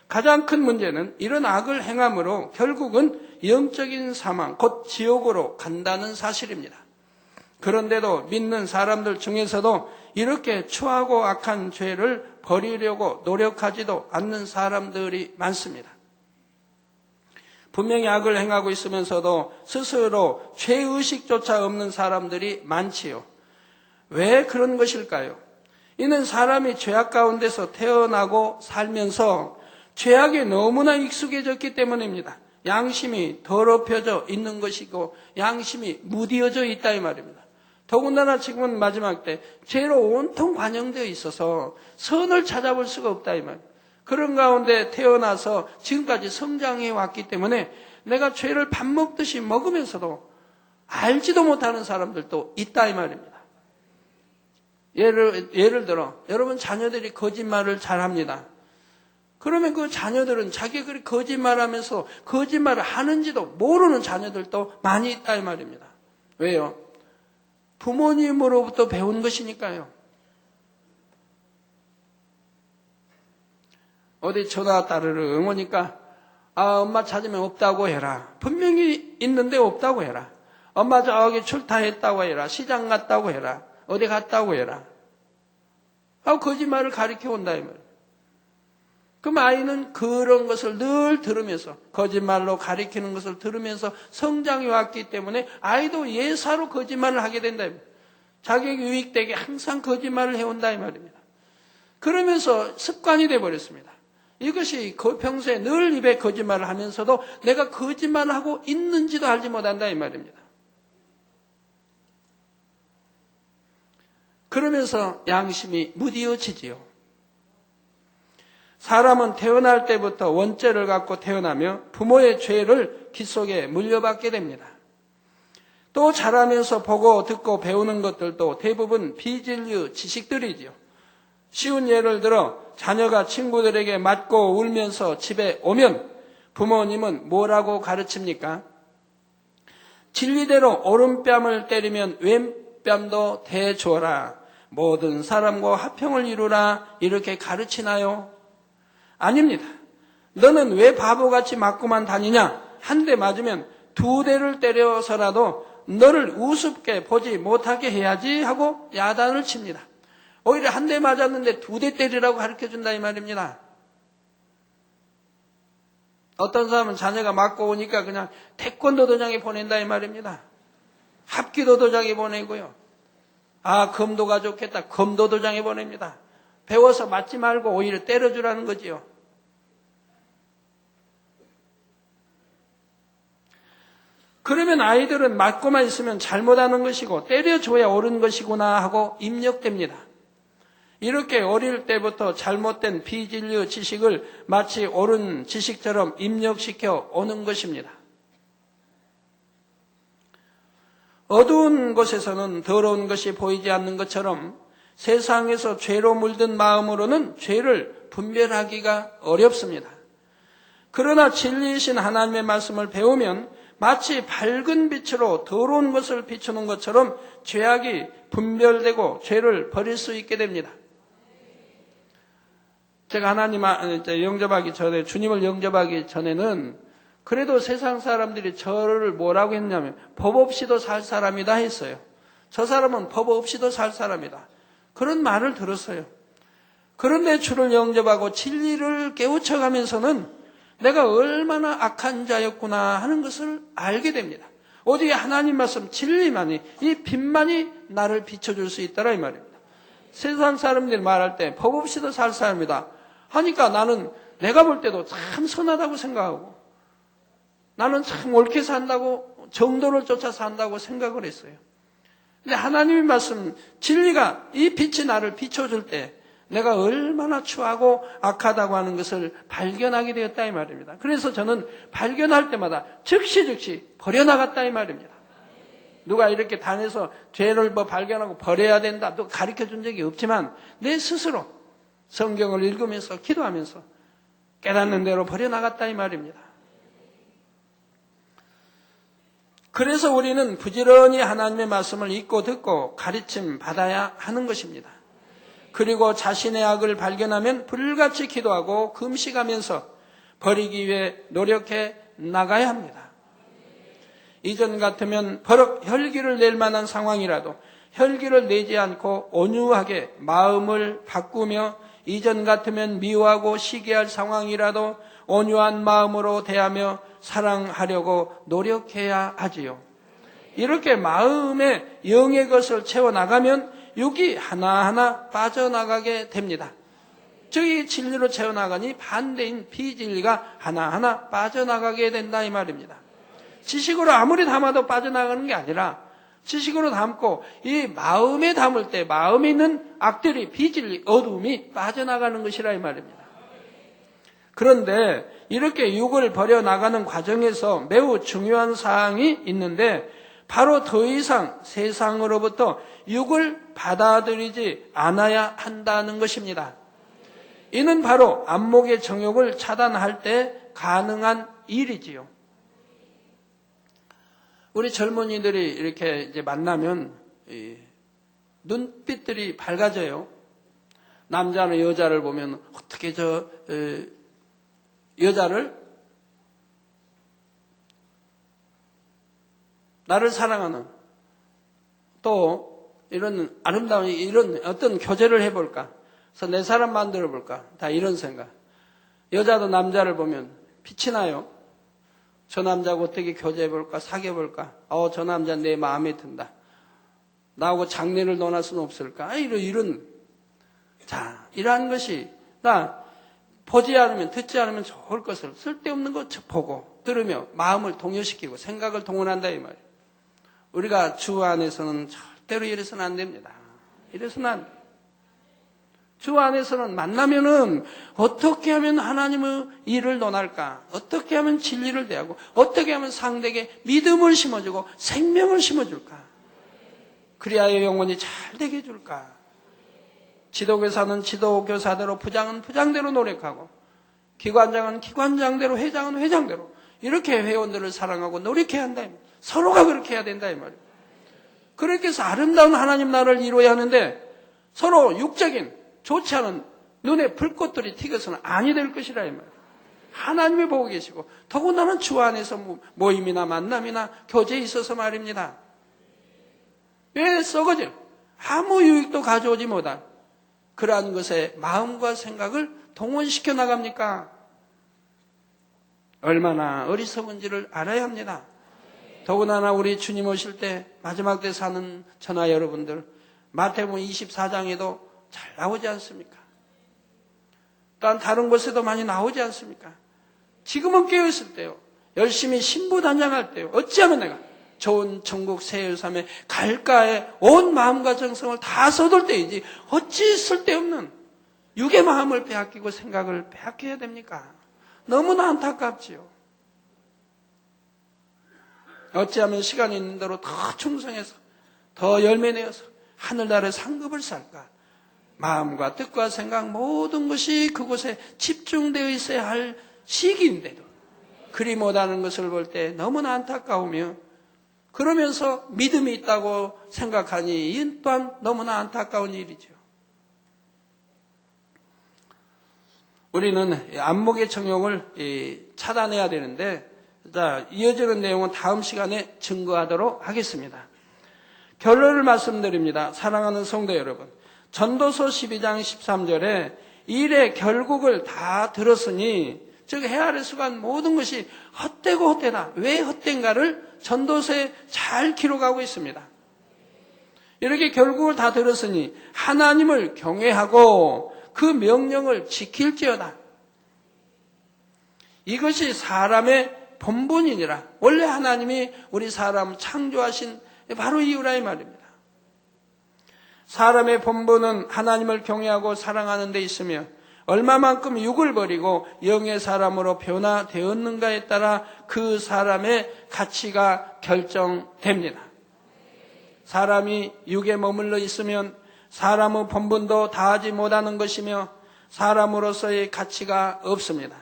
가장 큰 문제는 이런 악을 행함으로 결국은 영적인 사망, 곧 지옥으로 간다는 사실입니다. 그런데도 믿는 사람들 중에서도 이렇게 추하고 악한 죄를 버리려고 노력하지도 않는 사람들이 많습니다. 분명히 악을 행하고 있으면서도 스스로 죄의식조차 없는 사람들이 많지요. 왜 그런 것일까요? 이는 사람이 죄악 가운데서 태어나고 살면서 죄악에 너무나 익숙해졌기 때문입니다. 양심이 더럽혀져 있는 것이고 양심이 무디어져 있다 이 말입니다. 더군다나 지금은 마지막 때 죄로 온통 관영되어 있어서 선을 찾아볼 수가 없다 이 말입니다. 그런 가운데 태어나서 지금까지 성장해 왔기 때문에 내가 죄를 밥 먹듯이 먹으면서도 알지도 못하는 사람들도 있다 이 말입니다. 예를 들어 여러분 자녀들이 거짓말을 잘합니다. 그러면 그 자녀들은 자기가 그렇게 거짓말하면서 거짓말을 하는지도 모르는 자녀들도 많이 있다 이 말입니다. 왜요? 부모님으로부터 배운 것이니까요. 어디 전화 따르릉 오니까 엄마 찾으면 없다고 해라. 분명히 있는데 없다고 해라. 엄마 저기 출타했다고 해라. 시장 갔다고 해라. 어디 갔다고 해라. 거짓말을 가르쳐 온다 이 말이에요. 그럼 아이는 그런 것을 늘 들으면서 거짓말로 가리키는 것을 들으면서 성장해 왔기 때문에 아이도 예사로 거짓말을 하게 된다. 자기 유익되게 항상 거짓말을 해온다 이 말입니다. 그러면서 습관이 돼버렸습니다. 이것이 평소에 늘 입에 거짓말을 하면서도 내가 거짓말을 하고 있는지도 알지 못한다 이 말입니다. 그러면서 양심이 무디어지지요. 사람은 태어날 때부터 원죄를 갖고 태어나며 부모의 죄를 귓속에 물려받게 됩니다. 또 자라면서 보고 듣고 배우는 것들도 대부분 비진리 지식들이지요. 쉬운 예를 들어 자녀가 친구들에게 맞고 울면서 집에 오면 부모님은 뭐라고 가르칩니까? 진리대로 오른뺨을 때리면 왼뺨도 대주어라. 모든 사람과 화평을 이루라. 이렇게 가르치나요? 아닙니다. 너는 왜 바보같이 맞고만 다니냐? 한 대 맞으면 2대를 때려서라도 너를 우습게 보지 못하게 해야지 하고 야단을 칩니다. 오히려 한 대 맞았는데 2대 때리라고 가르쳐준다 이 말입니다. 어떤 사람은 자녀가 맞고 오니까 그냥 태권도 도장에 보낸다 이 말입니다. 합기도 도장에 보내고요. 아, 검도가 좋겠다. 검도 도장에 보냅니다. 배워서 맞지 말고 오히려 때려주라는 거지요. 그러면 아이들은 맞고만 있으면 잘못하는 것이고 때려줘야 옳은 것이구나 하고 입력됩니다. 이렇게 어릴 때부터 잘못된 비진리 지식을 마치 옳은 지식처럼 입력시켜 오는 것입니다. 어두운 곳에서는 더러운 것이 보이지 않는 것처럼 세상에서 죄로 물든 마음으로는 죄를 분별하기가 어렵습니다. 그러나 진리이신 하나님의 말씀을 배우면 마치 밝은 빛으로 더러운 것을 비추는 것처럼 죄악이 분별되고 죄를 버릴 수 있게 됩니다. 제가 하나님 영접하기 전에, 주님을 영접하기 전에는 그래도 세상 사람들이 저를 뭐라고 했냐면 법 없이도 살 사람이다 했어요. 저 사람은 법 없이도 살 사람이다. 그런 말을 들었어요. 그런데 주를 영접하고 진리를 깨우쳐가면서는 내가 얼마나 악한 자였구나 하는 것을 알게 됩니다. 오직 하나님 말씀 진리만이, 이 빛만이 나를 비춰줄 수 있더라 이 말입니다. 세상 사람들이 말할 때 법 없이도 살 사람이다 하니까 나는 내가 볼 때도 참 선하다고 생각하고 나는 참 옳게 산다고, 정도를 쫓아 산다고 생각을 했어요. 근데 하나님의 말씀 진리가, 이 빛이 나를 비춰줄 때 내가 얼마나 추하고 악하다고 하는 것을 발견하게 되었다 이 말입니다. 그래서 저는 발견할 때마다 즉시 버려나갔다 이 말입니다. 누가 이렇게 단에서 죄를 발견하고 버려야 된다 또 가르쳐준 적이 없지만 내 스스로 성경을 읽으면서 기도하면서 깨닫는 대로 버려나갔다 이 말입니다. 그래서 우리는 부지런히 하나님의 말씀을 읽고 듣고 가르침 받아야 하는 것입니다. 그리고 자신의 악을 발견하면 불같이 기도하고 금식하면서 버리기 위해 노력해 나가야 합니다. 이전 같으면 버럭 혈기를 낼 만한 상황이라도 혈기를 내지 않고 온유하게 마음을 바꾸며 이전 같으면 미워하고 시기할 상황이라도 온유한 마음으로 대하며 사랑하려고 노력해야 하지요. 이렇게 마음에 영의 것을 채워나가면 육이 하나하나 빠져나가게 됩니다. 저기 진리로 채워나가니 반대인 비진리가 하나하나 빠져나가게 된다 이 말입니다. 지식으로 아무리 담아도 빠져나가는 게 아니라 지식으로 담고 이 마음에 담을 때 마음에 있는 악들이 비진리, 어두움이 빠져나가는 것이라 이 말입니다. 그런데 이렇게 육을 버려나가는 과정에서 매우 중요한 사항이 있는데 바로 더 이상 세상으로부터 육을 받아들이지 않아야 한다는 것입니다. 이는 바로 안목의 정욕을 차단할 때 가능한 일이지요. 우리 젊은이들이 이렇게 이제 만나면 눈빛들이 밝아져요. 남자는 여자를 보면 어떻게 여자를 나를 사랑하는 또 이런 아름다운 이런 어떤 교제를 해볼까? 그래서 내 사람 만들어 볼까? 다 이런 생각. 여자도 남자를 보면 빛이 나요. 저 남자하고 어떻게 교제해 볼까? 사귀어 볼까? 저 남자 내 마음에 든다. 나하고 장래를 논할 수는 없을까? 이런 자, 이러한 것이 나 보지 않으면 듣지 않으면 좋을 것을 쓸데없는 것 보고 들으며 마음을 동요시키고 생각을 동원한다 이 말이에요. 우리가 주 안에서는 절대로 이래서는 안 됩니다. 이래서는 안 돼요. 주 안에서는 만나면은 어떻게 하면 하나님의 일을 논할까? 어떻게 하면 진리를 대하고 어떻게 하면 상대에게 믿음을 심어주고 생명을 심어줄까? 그리하여 영혼이 잘 되게 해줄까? 지도교사는 지도교사대로, 부장은 부장대로 노력하고, 기관장은 기관장대로, 회장은 회장대로 이렇게 회원들을 사랑하고 노력해야 한다. 서로가 그렇게 해야 된다 이 말이에요. 그렇게 해서 아름다운 하나님 나라를 이루어야 하는데 서로 육적인 좋지 않은 눈에 불꽃들이 튀겨서는 아니 될 것이라 이 말이에요. 하나님이 보고 계시고 더군다나 주 안에서 모임이나 만남이나 교제에 있어서 말입니다. 왜 썩어질 아무 유익도 가져오지 못한 그러한 것에 마음과 생각을 동원시켜 나갑니까? 얼마나 어리석은지를 알아야 합니다. 더군다나 우리 주님 오실 때 마지막 때 사는 전하 여러분들, 마태복음 24장에도 잘 나오지 않습니까? 또한 다른 곳에도 많이 나오지 않습니까? 지금은 깨어있을 때요, 열심히 신부단장할 때요, 어찌하면 내가 좋은 천국 새 유삼에 갈까에 온 마음과 정성을 다 쏟을 때이지 어찌 쓸데없는 육의 마음을 빼앗기고 생각을 빼앗겨야 됩니까? 너무나 안타깝지요. 어찌하면 시간이 있는 대로 더 충성해서 더 열매내어서 하늘나라의 상급을 살까? 마음과 뜻과 생각 모든 것이 그곳에 집중되어 있어야 할 시기인데도 그리 못하는 것을 볼 때 너무나 안타까우며, 그러면서 믿음이 있다고 생각하니 이 또한 너무나 안타까운 일이죠. 우리는 안목의 정욕을 차단해야 되는데, 자, 이어지는 내용은 다음 시간에 증거하도록 하겠습니다. 결론을 말씀드립니다. 사랑하는 성도 여러분, 전도서 12장 13절에 일의 결국을 다 들었으니, 즉 헤아릴 수간 모든 것이 헛되고 헛되다. 왜 헛된가를 전도서에 잘 기록하고 있습니다. 이렇게 결국을 다 들었으니 하나님을 경외하고 그 명령을 지킬지어다. 이것이 사람의 본분이니라. 원래 하나님이 우리 사람 창조하신 바로 이유라 이 말입니다. 사람의 본분은 하나님을 경외하고 사랑하는 데 있으며 얼마만큼 육을 버리고 영의 사람으로 변화되었는가에 따라 그 사람의 가치가 결정됩니다. 사람이 육에 머물러 있으면 사람의 본분도 다하지 못하는 것이며 사람으로서의 가치가 없습니다.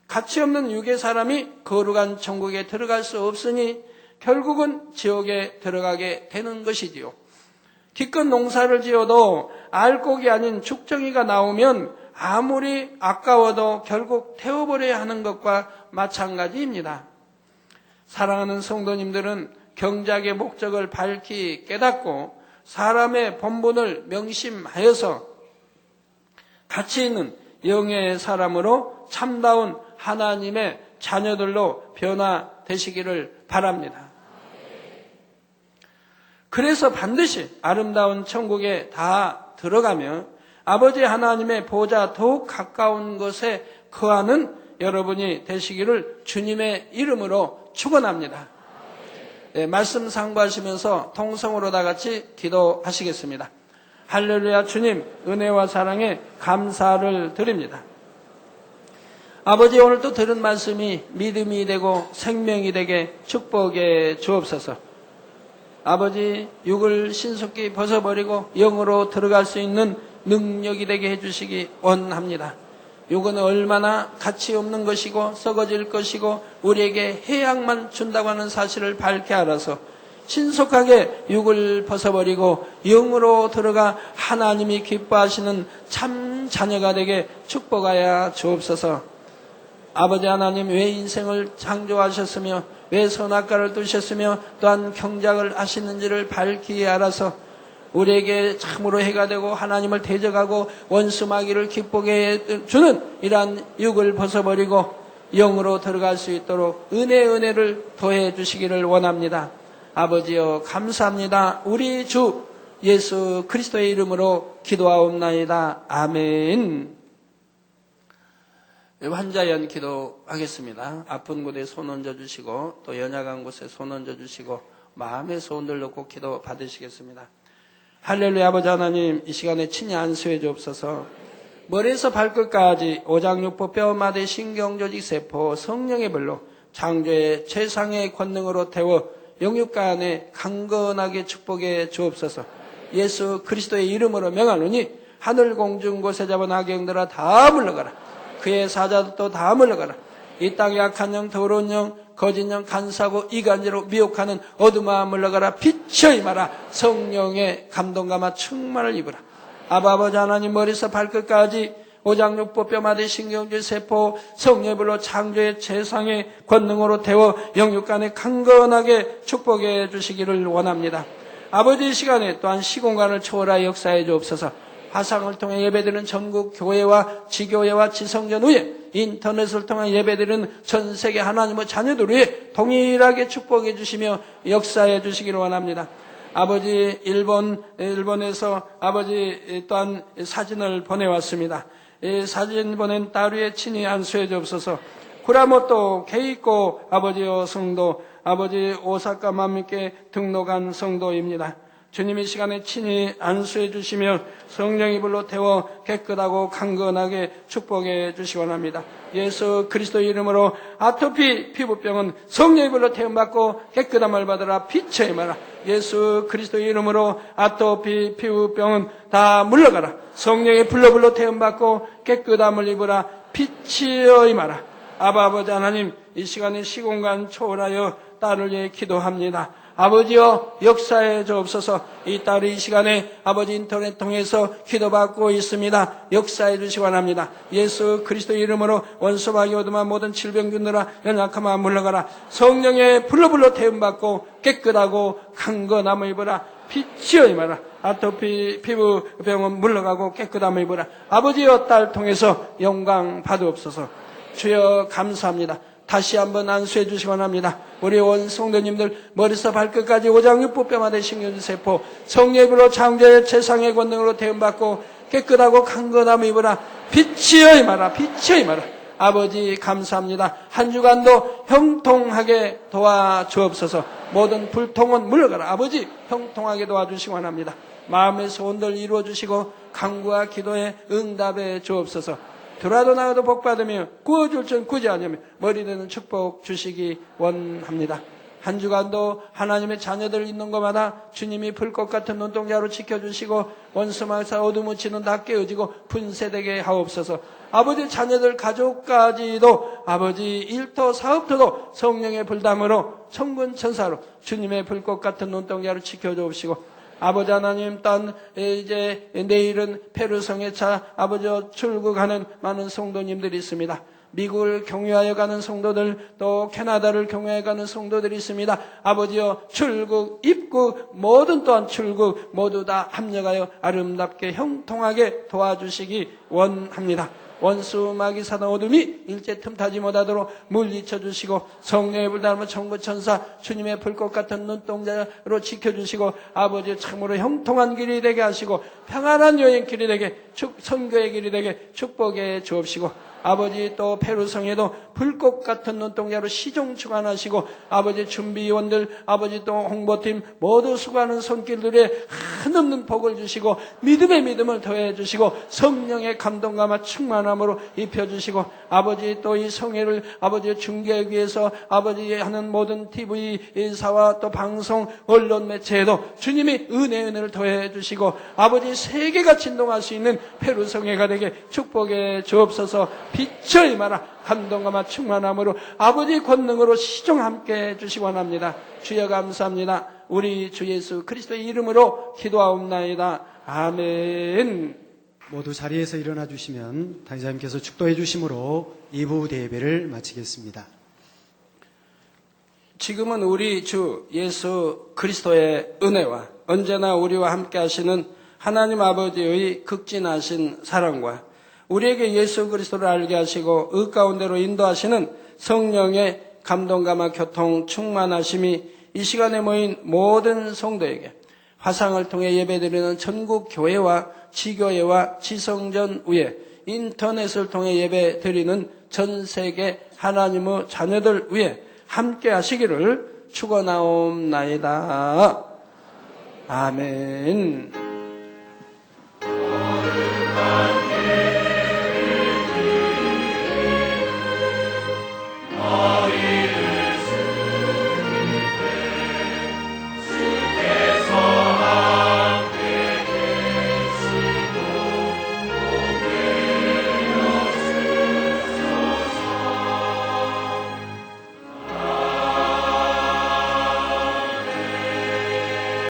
가치 없는 육의 사람이 거룩한 천국에 들어갈 수 없으니 결국은 지옥에 들어가게 되는 것이지요. 기껏 농사를 지어도 알곡이 아닌 죽정이가 나오면 아무리 아까워도 결국 태워버려야 하는 것과 마찬가지입니다. 사랑하는 성도님들은 경작의 목적을 밝히 깨닫고 사람의 본분을 명심하여서 가치 있는 영의 사람으로 참다운 하나님의 자녀들로 변화되시기를 바랍니다. 그래서 반드시 아름다운 천국에 다 들어가며 아버지 하나님의 보좌 더욱 가까운 곳에 거하는 여러분이 되시기를 주님의 이름으로 축원합니다. 네, 말씀 상고하시면서 통성으로 다 같이 기도하시겠습니다. 할렐루야. 주님 은혜와 사랑에 감사를 드립니다. 아버지, 오늘 또 들은 말씀이 믿음이 되고 생명이 되게 축복해 주옵소서. 아버지, 육을 신속히 벗어버리고 영으로 들어갈 수 있는 능력이 되게 해주시기 원합니다. 육은 얼마나 가치 없는 것이고 썩어질 것이고 우리에게 해악만 준다고 하는 사실을 밝게 알아서 신속하게 육을 벗어버리고 영으로 들어가 하나님이 기뻐하시는 참 자녀가 되게 축복하여 주옵소서. 아버지 하나님, 왜 인생을 창조하셨으며 왜 선악과를 두셨으며 또한 경작을 하시는지를 밝히 알아서 우리에게 참으로 해가 되고 하나님을 대적하고 원수마귀를 기쁘게 주는 이러한 육을 벗어버리고 영으로 들어갈 수 있도록 은혜를 더해 주시기를 원합니다. 아버지여 감사합니다. 우리 주 예수 그리스도의 이름으로 기도하옵나이다. 아멘. 환자연 기도하겠습니다. 아픈 곳에 손 얹어 주시고 또 연약한 곳에 손 얹어 주시고 마음의 소원들 놓고 기도 받으시겠습니다. 할렐루야. 아버지 하나님, 이 시간에 친히 안수해 주옵소서. 머리에서 발끝까지 오장육부 뼈마디 신경조직 세포 성령의 불로 창조의 최상의 권능으로 태워 영육간에 강건하게 축복해 주옵소서. 예수 그리스도의 이름으로 명하노니 하늘 공중 곳에 잡은 악영들아 다 물러가라. 그의 사자들도 다 물러가라. 이 땅에 악한 영, 더러운 영, 거짓 영, 간사고 이간질로 미혹하는 어둠아 물러가라. 빛이 임하라. 성령의 감동감화 충만을 입으라. 아버지 하나님, 머리에서 발끝까지 오장육부 뼈마디 신경질 세포 성령의 불로 창조의 최상의 권능으로 태워 영육간에 강건하게 축복해 주시기를 원합니다. 아버지, 이 시간에 또한 시공간을 초월하여 역사해 주옵소서. 화상을 통해 예배드리는 전국 교회와 지교회와 지성전 후에 인터넷을 통해 예배드리는 전 세계 하나님의 자녀들 위해 동일하게 축복해 주시며 역사해 주시기를 원합니다. 아버지, 일본에서 아버지 또한 사진을 보내왔습니다. 이 사진 보낸 딸 위에 친히 안수해 주옵소서. 구라모토 케이코 아버지요 성도, 아버지 오사카 만민께 등록한 성도입니다. 주님이 시간에 친히 안수해 주시며 성령의 불로 태워 깨끗하고 강건하게 축복해 주시기 원합니다. 예수 그리스도 이름으로 아토피 피부병은 성령의 불로 태움받고 깨끗함을 받으라. 빛의 임하라. 예수 그리스도 이름으로 아토피 피부병은 다 물러가라. 성령의 불로 태움받고 깨끗함을 입으라. 빛이여 임하라. 아버지 하나님, 이 시간에 시공간 초월하여 딸을 위해 기도합니다. 아버지여, 역사해 주옵소서. 이 딸이 이 시간에 아버지 인터넷 통해서 기도받고 있습니다. 역사해 주시기 원합니다. 예수 그리스도 이름으로 원수마귀 어둠한 모든 질병균들아 연약함아 물러가라. 성령의 불로 태움받고 깨끗하고 강건함을 입으라. 빛이여 임하라. 아토피 피부병은 물러가고 깨끗함을 입으라. 아버지여, 딸 통해서 영광 받으옵소서. 주여 감사합니다. 다시 한번 안수해 주시기 원합니다. 우리 온 성도님들 머리에서 발끝까지 오장육부 뼈마디 신경세포 성령의 불로 창조의 최상의 권능으로 태움받고 깨끗하고 강건함을 입으라. 빛이여 임하라. 빛이여 임하라. 아버지 감사합니다. 한 주간도 형통하게 도와주옵소서. 모든 불통은 물러가라. 아버지 형통하게 도와주시기 원합니다. 마음의 소원들 이루어주시고 간구와 기도에 응답해 주옵소서. 들어도 나가도 복받으며 구워줄 줄 구지 않으며 머리되는 축복 주시기 원합니다. 한 주간도 하나님의 자녀들 있는 것마다 주님이 불꽃 같은 눈동자로 지켜주시고 원수마사 어두무치는 다 깨어지고 분쇄되게 하옵소서. 아버지 자녀들 가족까지도 아버지 일터 사업터도 성령의 불담으로 천군 천사로 주님의 불꽃 같은 눈동자로 지켜주옵시고 아버지 하나님, 딴 이제 내일은 페루성에 아버지 출국하는 많은 성도님들이 있습니다. 미국을 경유하여 가는 성도들, 또 캐나다를 경유하여 가는 성도들이 있습니다. 아버지여, 출국, 입국, 모든 또한 출국 모두 다 합력하여 아름답게 형통하게 도와주시기 원합니다. 원수 마귀 사단 어둠이 일제 틈타지 못하도록 물리쳐 주시고 성령의 불 닮은 천구천사 주님의 불꽃 같은 눈동자로 지켜주시고 아버지 참으로 형통한 길이 되게 하시고 평안한 여행길이 되게 선교의 길이 되게 축복해 주옵시고 아버지 또 페루성에도 불꽃 같은 눈동자로 시종 충만하시고 아버지 준비위원들 아버지 또 홍보팀 모두 수고하는 손길들에 한없는 복을 주시고 믿음의 믿음을 더해 주시고 성령의 감동감과 충만함으로 입혀주시고 아버지 또 이 성회를 아버지 중계하기 위해서 아버지 하는 모든 TV사와 또 방송 언론 매체에도 주님이 은혜를 더해 주시고 아버지 세계가 진동할 수 있는 페루성회가 되게 축복해 주옵소서. 빛을 임하라. 감동감과 충만함으로 아버지 권능으로 시종 함께 해주시기 원합니다. 주여 감사합니다. 우리 주 예수 그리스도의 이름으로 기도하옵나이다. 아멘. 모두 자리에서 일어나 주시면 당사님께서 축도해 주심으로 2부 대예배를 마치겠습니다. 지금은 우리 주 예수 그리스도의 은혜와 언제나 우리와 함께 하시는 하나님 아버지의 극진하신 사랑과 우리에게 예수 그리스도를 알게 하시고 의 가운데로 인도하시는 성령의 감동감화 교통 충만하심이 이 시간에 모인 모든 성도에게 화상을 통해 예배드리는 전국 교회와 지교회와 지성전 위에 인터넷을 통해 예배드리는 전 세계 하나님의 자녀들 위에 함께 하시기를 축원하옵나이다. 아멘.